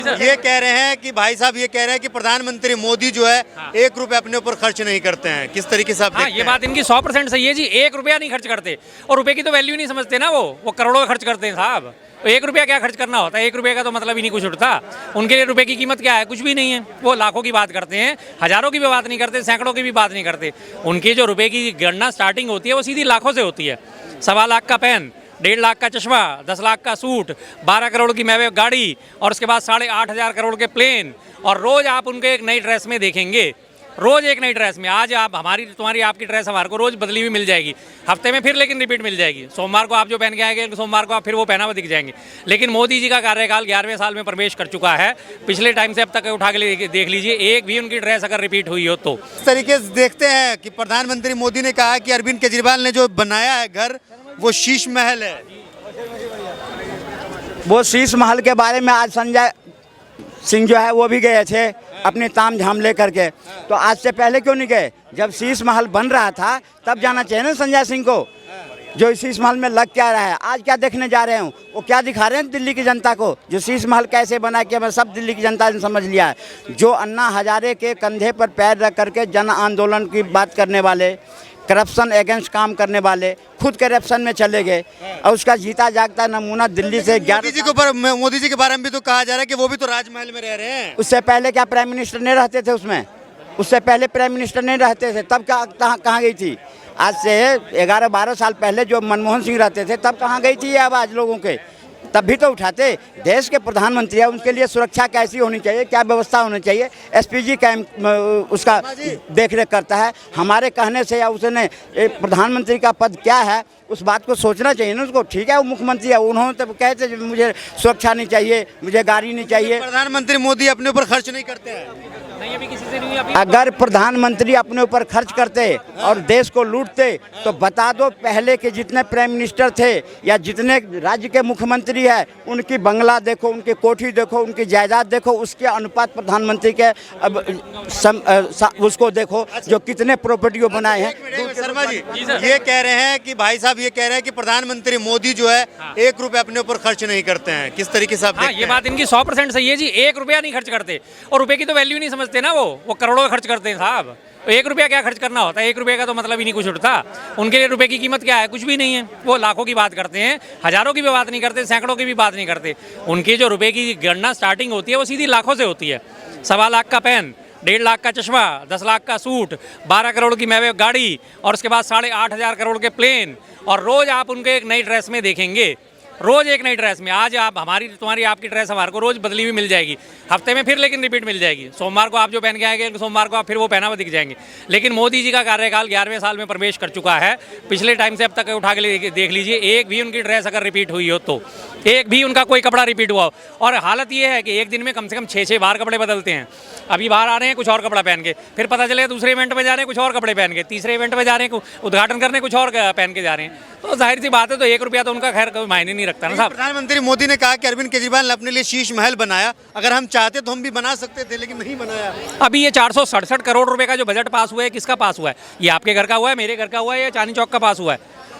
ये कह रहे हैं कि भाई साहब ये कह रहे हैं कि प्रधानमंत्री मोदी जो है 1 रुपए अपने ऊपर खर्च नहीं करते हैं। किस तरीके से आप देखते ये हैं? बात इनकी 100% सही है जी। 1 रुपया नहीं खर्च करते और रुपए की तो वैल्यू नहीं समझते ना। वो करोड़ों खर्च करते हैं साहब। तो 1 रुपया क्या खर्च करना होता है? 1 रुपये का तो मतलब ही नहीं कुछ उठता। उनके लिए रुपए की कीमत क्या है? कुछ भी नहीं है। वो लाखों की बात करते हैं, हजारों की भी बात नहीं करते, सैकड़ों की भी बात नहीं करते। उनकी जो रुपए की गणना स्टार्टिंग होती है वो सीधी लाखों से होती है। 1.25 लाख का पेन, 1.5 लाख का चश्मा, 10 लाख का सूट, 12 करोड़ की मैवे गाड़ी और उसके बाद 8.5 करोड़ के प्लेन। और रोज आप उनके एक नई ड्रेस में देखेंगे, रोज एक नई ड्रेस में। आज आप हमारी तुम्हारी आपकी ड्रेस हमारे को रोज बदली हुई मिल जाएगी, हफ्ते में फिर लेकिन रिपीट मिल जाएगी। सोमवार को आप जो पहन के आएंगे, सोमवार को आप फिर वो पहना हुआ दिख जाएंगे। लेकिन मोदी जी का कार्यकाल 11वें साल में प्रवेश कर चुका है। पिछले टाइम से अब तक उठा के देख लीजिए, एक भी उनकी ड्रेस अगर रिपीट हुई हो तो। इस तरीके से देखते हैं कि प्रधानमंत्री मोदी ने कहा कि अरविंद केजरीवाल ने जो बनाया है घर वो शीश महल है। वो शीश महल के बारे में आज संजय सिंह जो है वो भी गए थे अपनी ताम झाम लेकर के। तो आज से पहले क्यों नहीं गए? जब शीश महल बन रहा था तब जाना चाहिए ना संजय सिंह को। जो शीश महल में लग क्या रहा है, आज क्या देखने जा रहे हैं, वो क्या दिखा रहे हैं दिल्ली की जनता को? जो शीश महल कैसे बना के सब दिल्ली की जनता ने समझ लिया है। जो अन्ना हजारे के कंधे पर पैर रख करके जन आंदोलन की बात करने वाले, करप्शन अगेंस्ट काम करने वाले, खुद करप्शन में चले गए और उसका जीता जागता नमूना दिल्ली से मोदी जी के बारे में भी तो कहा जा रहा है कि वो भी तो राजमहल में रह रहे हैं। उससे पहले क्या प्राइम मिनिस्टर नहीं रहते थे उसमें? उससे पहले प्राइम मिनिस्टर नहीं रहते थे, तब कहाँ गई थी? आज से 11-12 साल पहले जो मनमोहन सिंह रहते थे तब कहाँ गई थी ये आवाज़ लोगों के? तब भी तो उठाते। देश के प्रधानमंत्री है, उनके लिए सुरक्षा कैसी होनी चाहिए, क्या व्यवस्था होनी चाहिए, एसपीजी कैंप उसका देख रेख करता है। हमारे कहने से या उसने प्रधानमंत्री का पद क्या है उस बात को सोचना चाहिए ना उसको। ठीक है वो मुख्यमंत्री है, उन्होंने तो कहते मुझे सुरक्षा नहीं चाहिए, मुझे गाड़ी नहीं चाहिए। प्रधानमंत्री मोदी अपने ऊपर खर्च नहीं करते हैं। नहीं, अभी किसी से नहीं। अगर प्रधानमंत्री अपने ऊपर खर्च करते और देश को लूटते तो बता दो पहले के जितने प्राइम मिनिस्टर थे या जितने राज्य के मुख्यमंत्री है, उनकी बंगला देखो, उनकी कोठी देखो, उनकी जायदाद देखो, उसके अनुपात प्रधानमंत्री के उसको देखो जो कितने प्रॉपर्टी बनाए हैं। शर्मा जी ये कह रहे हैं कि भाई साहब ये कह रहे हैं कि प्रधानमंत्री मोदी जो है 1 रुपए अपने ऊपर खर्च नहीं करते हैं। किस तरीके से आप देखते हैं? ये बात इनकी 100% सही है जी। 1 रुपया नहीं खर्च करते और रुपए की तो वैल्यू नहीं समझते ना। वो करोड़ों खर्च करते हैं साहब। तो 1 रुपया क्या खर्च करना होता है? 1 रुपये का तो मतलब ही नहीं कुछ उठता। उनके लिए रुपए की कीमत क्या है? कुछ भी नहीं है। वो लाखों की बात करते हैं, हजारों की भी बात नहीं करते, सैकड़ों की भी बात नहीं करते। उनकी जो रुपए की गणना स्टार्टिंग होती है वो सीधी लाखों से होती है। 1.25 लाख का पेन, 1.5 लाख का चश्मा, 10 लाख का सूट, 12 करोड़ की मैवे गाड़ी और उसके बाद 8.5 करोड़ के प्लेन। और रोज आप उनके एक नई ड्रेस में देखेंगे, रोज एक नई ड्रेस में। आज आप हमारी तुम्हारी आपकी ड्रेस हमारे को रोज बदली हुई मिल जाएगी, हफ्ते में फिर लेकिन रिपीट मिल जाएगी। सोमवार को आप जो पहन के आएंगे, सोमवार को आप फिर वो पहना हुआ दिख जाएंगे। लेकिन मोदी जी का कार्यकाल 11वें साल में प्रवेश कर चुका है। पिछले टाइम से अब तक उठा के देख लीजिए, एक भी उनकी ड्रेस अगर रिपीट हुई हो तो, एक भी उनका कोई कपड़ा रिपीट हुआ हो। और हालत ये है कि एक दिन में कम से कम 6-6 बार कपड़े बदलते हैं। अभी बाहर आ रहे हैं कुछ और कपड़ा पहन के, फिर पता चले दूसरे इवेंट में जा रहे हैं कुछ और कपड़े पहन के, तीसरे इवेंट में जा रहे हैं उद्घाटन करने कुछ और पहन के जा रहे हैं। तो जाहिर सी बात है, तो 1 रुपया तो उनका खैर कोई मायने नहीं रखता ना साहब। प्रधानमंत्री मोदी ने कहा कि अरविंद केजरीवाल ने अपने लिए शीश महल बनाया, अगर हम चाहते तो हम भी बना सकते थे, लेकिन नहीं बनाया। अभी ये 467 करोड़ रुपए का जो बजट पास हुआ है, किसका पास हुआ है? ये आपके घर का हुआ है, मेरे घर का हुआ है, या चांदनी चौक का पास हुआ है?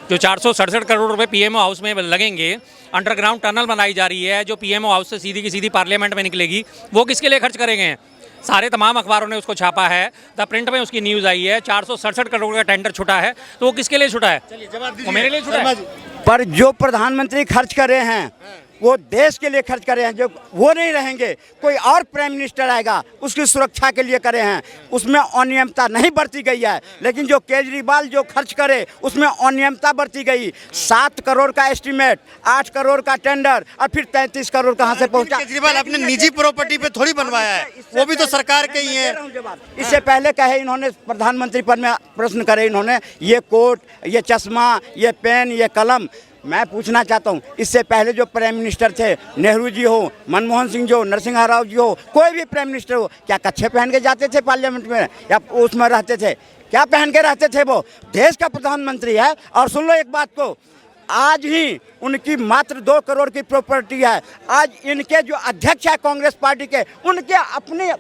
जो 467 करोड़ रुपए पीएमओ हाउस में लगेंगे, अंडरग्राउंड टनल बनाई जा रही है जो पीएमओ हाउस से सीधी की सीधी पार्लियामेंट में निकलेगी, वो किसके लिए खर्च करेंगे? सारे तमाम अखबारों ने उसको छापा है, द प्रिंट में उसकी न्यूज़ आई है। 467 करोड़ का टेंडर छुटा है, तो वो किसके लिए छुटा है? वो मेरे लिए छुटा है। पर जो प्रधानमंत्री खर्च कर रहे हैं वो देश के लिए खर्च कर रहे हैं। जो वो नहीं रहेंगे, कोई और प्राइम मिनिस्टर आएगा, उसकी सुरक्षा के लिए करे हैं, उसमें अनियमितता नहीं बरती गई है। लेकिन जो केजरीवाल जो खर्च करे उसमें अनियमितता बरती गई। 7 करोड़ का एस्टीमेट, 8 करोड़ का टेंडर और फिर 33 करोड़ कहाँ से पहुंचा? केजरीवाल अपने निजी प्रॉपर्टी पे थोड़ी बनवाया है, वो भी तो सरकार के ही है। इससे पहले कहे इन्होंने प्रधानमंत्री पद में प्रश्न करे, इन्होंने ये कोट, ये चश्मा, ये पेन, ये कलम। मैं पूछना चाहता हूँ, इससे पहले जो प्राइम मिनिस्टर थे, नेहरू जी हो, मनमोहन सिंह जी हो, नरसिम्हा राव जी हो, कोई भी प्राइम मिनिस्टर हो, क्या कच्छे पहन के जाते थे पार्लियामेंट में या उसमें रहते थे? क्या पहन के रहते थे? वो देश का प्रधानमंत्री है। और सुन लो एक बात को, आज ही उनकी मात्र 2 करोड़ की प्रॉपर्टी है। आज इनके जो अध्यक्ष है कांग्रेस पार्टी के, उनके अपने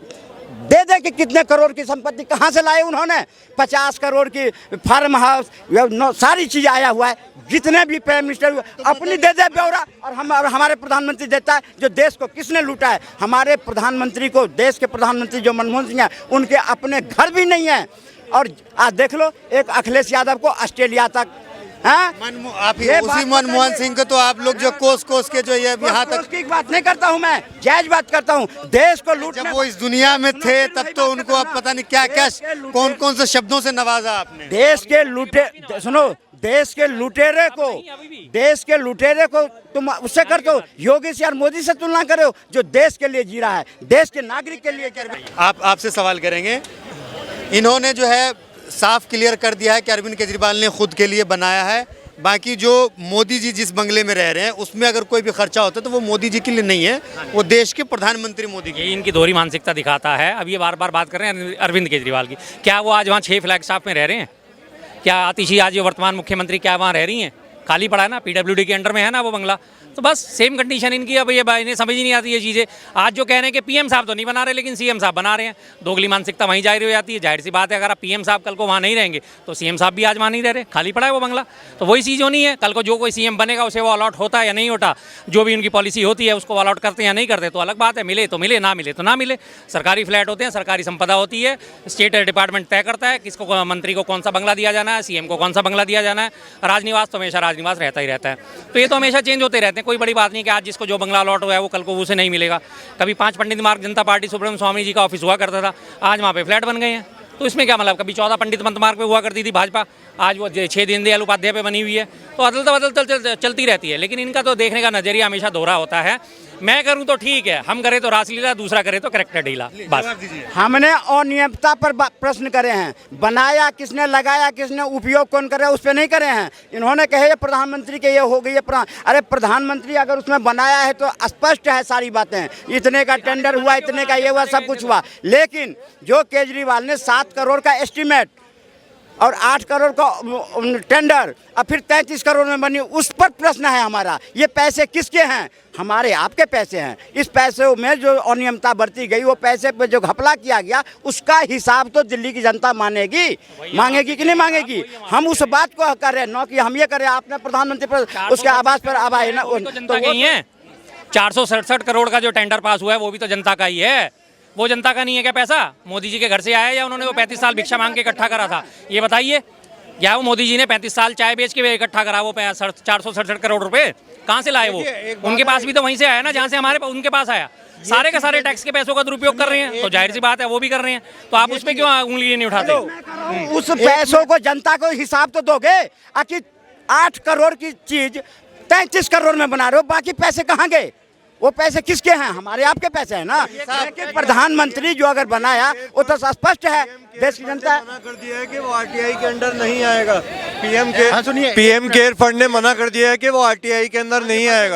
दे दे कि कितने करोड़ की संपत्ति कहाँ से लाए उन्होंने, 50 करोड़ की फार्म हाउस, सारी चीज़ आया हुआ है, जितने भी प्राइम मिनिस्टर अपनी दे दे ब्यौरा। और हमारे प्रधानमंत्री देता है जो देश को किसने लूटा है। हमारे प्रधानमंत्री को, देश के प्रधानमंत्री जो मनमोहन सिंह हैं, उनके अपने घर भी नहीं है। और आज देख लो, एक अखिलेश यादव को ऑस्ट्रेलिया तक, आप उसी मनमोहन सिंह को तो आप लोग जो कोस के जो ये यहाँ तक की बात नहीं करता हूँ, मैं जायज बात करता हूँ। देश को लूटने, जब वो इस दुनिया में थे तब तो उनको अब पता नहीं क्या क्या कौन कौन से शब्दों से नवाजा आपने। देश के लूटे, सुनो, देश के लुटेरे को तुम उससे करते हो, योगी से और मोदी से तुलना करे हो, जो देश के लिए जी रहा है, देश के नागरिक के लिए कर रहा है। आपसे सवाल करेंगे, इन्होंने जो है साफ क्लियर कर दिया है कि अरविंद केजरीवाल ने खुद के लिए बनाया है, बाकी जो मोदी जी जिस बंगले में रह रहे हैं उसमें अगर कोई भी खर्चा होता है तो वो मोदी जी के लिए नहीं है, वो देश के प्रधानमंत्री मोदी के। ये इनकी दोहरी मानसिकता दिखाता है। अब ये बार बार बात कर रहे हैं अरविंद केजरीवाल की, क्या वो आज वहाँ 6 फ्लैग स्टाफ में रह रहे हैं? क्या आतिशी आज जो वर्तमान मुख्यमंत्री क्या वहाँ रह रही हैं? खाली पड़ा है ना, PWD के अंडर में है ना वो बंगला। तो बस सेम कंडीशन इनकी। अब ये इन्हें समझ ही नहीं आती ये चीज़ें। आज जो कह रहे हैं कि PM साहब तो नहीं बना रहे लेकिन CM साहब बना रहे हैं, दोगली मानसिकता वहीं जारी हो जाती है। जाहिर सी बात है, अगर आप PM साहब कल को वहाँ नहीं रहेंगे तो CM साहब भी आज वहाँ नहीं रह रहे, खाली पड़ा है वो बंगला। तो वही चीज़ होनी है, कल को जो कोई CM बनेगा उसे वो अलॉट होता है या नहीं होता, जो भी उनकी पॉलिसी होती है उसको अलॉट करते हैं या नहीं करते तो अलग बात है। मिले तो मिले, ना मिले तो ना मिले। सरकारी फ्लैट होते हैं, सरकारी संपदा होती है, स्टेट डिपार्टमेंट तय करता है किसको, मंत्री को कौन सा बंगला दिया जाना है, CM को कौन सा बंगला दिया जाना है। राजनिवास तो हमेशा राजनिवास रहता ही रहता है, तो ये तो हमेशा चेंज होते रहते हैं। कोई बड़ी बात नहीं कि आज जिसको जो बंगला अलॉट हुआ है वो कल को उसे नहीं मिलेगा। कभी 5 पंडित मार्ग जनता पार्टी सुब्रमण्यम स्वामी जी का ऑफिस हुआ करता था, आज वहाँ पे फ्लैट बन गए हैं, तो इसमें क्या मतलब। कभी 14 पंडित मार्ग पे हुआ करती थी भाजपा, आज वो 6 दीनदयाल उपाध्याय पे बनी हुई है। तो अदल चलती रहती है, लेकिन इनका तो देखने का नजरिया हमेशा दोहरा होता है। मैं करूं तो ठीक है, हम करें तो रासलीला, दूसरा करे तो करेक्टर ढीला। बस हमने अनियमितता पर प्रश्न करे हैं, बनाया किसने, लगाया किसने, उपयोग कौन करे, उस पर नहीं करे हैं। इन्होंने कहे प्रधानमंत्री के ये हो गई है, अरे प्रधानमंत्री अगर उसमें बनाया है तो स्पष्ट है सारी बातें, इतने का टेंडर हुआ, इतने का ये हुआ, सब कुछ हुआ। लेकिन जो केजरीवाल ने 7 करोड़ का एस्टीमेट और 8 करोड़ का टेंडर और फिर 33 करोड़ में बनी, उस पर प्रश्न है हमारा। ये पैसे किसके हैं? हमारे आपके पैसे हैं। इस पैसे में जो अनियमितता बरती गई, वो पैसे पे जो घपला किया गया, उसका हिसाब तो दिल्ली की जनता मांगेगी कि नहीं मांगेगी। हम उस बात को कर रहे हैं, न कि हम ये करें आपने प्रधानमंत्री पर उसके आवास पर आवाज ना, जनता का ही है। 467 करोड़ का जो टेंडर पास हुआ है वो भी तो जनता का ही है। वो जनता का नहीं है क्या पैसा? मोदी जी के घर से आया या उन्होंने वो 35 साल भिक्षा मांग के इकट्ठा करा था? ये बताइए। क्या वो मोदी जी ने 35 साल चाय बेच के इकट्ठा करा वो 467 करोड़ रुपए कहाँ से लाए? वो उनके पास भी तो वहीं से आया ना जहाँ से हमारे उनके पास आया। सारे के सारे टैक्स के पैसों का दुरुपयोग कर रहे हैं, तो जाहिर सी बात है वो भी कर रहे हैं। तो आप उसमें क्यों उंगली नहीं उठाते? उस पैसों को जनता को हिसाब तो दोगे। आखिर 8 करोड़ की चीज 33 करोड़ में बना रहे हो, बाकी पैसे कहाँ गए? वो पैसे किसके हैं? हमारे आपके पैसे हैं ना। लेकिन प्रधानमंत्री जो अगर बनाया वो तो स्पष्ट है, देश की जनता मना कर दिया है कि वो RTI के अंदर नहीं आएगा। PM केयर फंड ने मना कर दिया है कि वो RTI के अंदर नहीं आएगा।